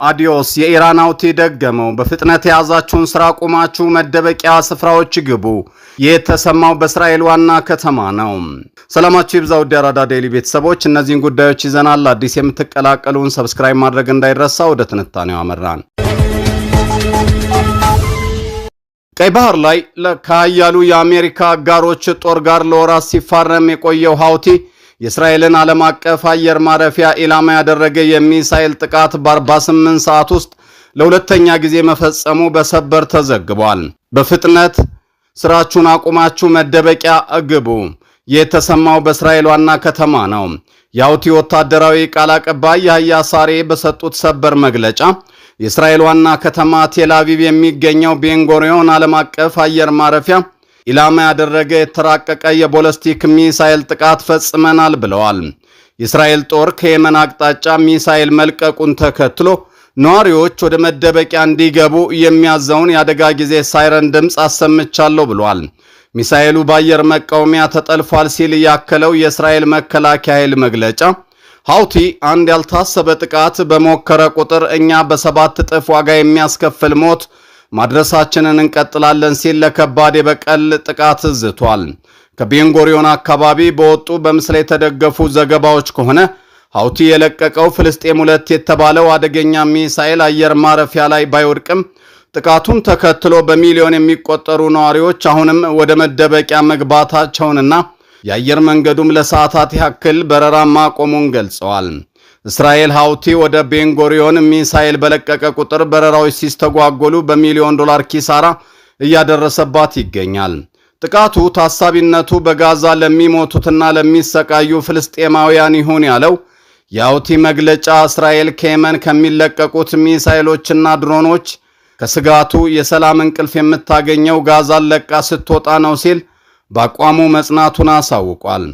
አዲዮስ የኢራን አውቲ ደገመው። በፍጥነት የያዛችሁን ስራ ቆማችሁ መደበቂያ ስፍራዎች ግቡ። የተሰማው በእስራኤል ዋና ከተማ ነው። ሰላማችሁ ይብዛው ዲያራዳ ዴይሊ ቤተሰቦች፣ እነዚህን ጉዳዮች ይዘናል። አዲስ የምትቀላቀሉን ሰብስክራይብ ማድረግ እንዳይረሳ። ወደ ትንታኔው አመራን። ቀይ ባህር ላይ ከኃያሉ የአሜሪካ አጋሮች ጦር ጋር ለወራት ሲፋረም የቆየው ሀውቲ የእስራኤልን ዓለም አቀፍ አየር ማረፊያ ኢላማ ያደረገ የሚሳኤል ጥቃት በ48 ሰዓት ውስጥ ለሁለተኛ ጊዜ መፈጸሙ በሰበር ተዘግቧል። በፍጥነት ስራችሁን አቁማችሁ መደበቂያ ግቡ። የተሰማው በእስራኤል ዋና ከተማ ነው። የሀውቲ ወታደራዊ ቃል አቀባይ ያህያ ሳሬ በሰጡት ሰበር መግለጫ የእስራኤል ዋና ከተማ ቴል አቪቭ የሚገኘው ቤንጎሪዮን ዓለም አቀፍ አየር ማረፊያ ኢላማ ያደረገ የተራቀቀ የቦለስቲክ ሚሳኤል ጥቃት ፈጽመናል ብለዋል። የእስራኤል ጦር ከየመን አቅጣጫ ሚሳኤል መልቀቁን ተከትሎ ነዋሪዎች ወደ መደበቂያ እንዲገቡ የሚያዘውን የአደጋ ጊዜ ሳይረን ድምፅ አሰምቻለሁ ብሏል። ሚሳኤሉ በአየር መቃወሚያ ተጠልፏል ሲል ያከለው የእስራኤል መከላከያ ኃይል መግለጫ ሀውቲ አንድ ያልታሰበ ጥቃት በሞከረ ቁጥር እኛ በ7 እጥፍ ዋጋ የሚያስከፍል ሞት ማድረሳችንን እንቀጥላለን ሲል ለከባድ የበቀል ጥቃት ዝቷል። ከቤንጎሪዮን አካባቢ በወጡ በምስል የተደገፉ ዘገባዎች ከሆነ ሀውቲ የለቀቀው ፍልስጤም 2 የተባለው አደገኛ ሚሳኤል አየር ማረፊያ ላይ ባይወድቅም ጥቃቱን ተከትሎ በሚሊዮን የሚቆጠሩ ነዋሪዎች አሁንም ወደ መደበቂያ መግባታቸውንና የአየር መንገዱም ለሰዓታት ያክል በረራ ማቆሙን ገልጸዋል። እስራኤል ሀውቲ ወደ ቤንጎሪዮን ሚሳኤል በለቀቀ ቁጥር በረራዎች ሲስተጓጎሉ በሚሊዮን ዶላር ኪሳራ እያደረሰባት ይገኛል። ጥቃቱ ታሳቢነቱ በጋዛ ለሚሞቱትና ለሚሰቃዩ ፍልስጤማውያን ይሁን ያለው የሀውቲ መግለጫ እስራኤል ከየመን ከሚለቀቁት ሚሳኤሎችና ድሮኖች ከስጋቱ የሰላም እንቅልፍ የምታገኘው ጋዛን ለቃ ስትወጣ ነው ሲል በአቋሙ መጽናቱን አሳውቋል።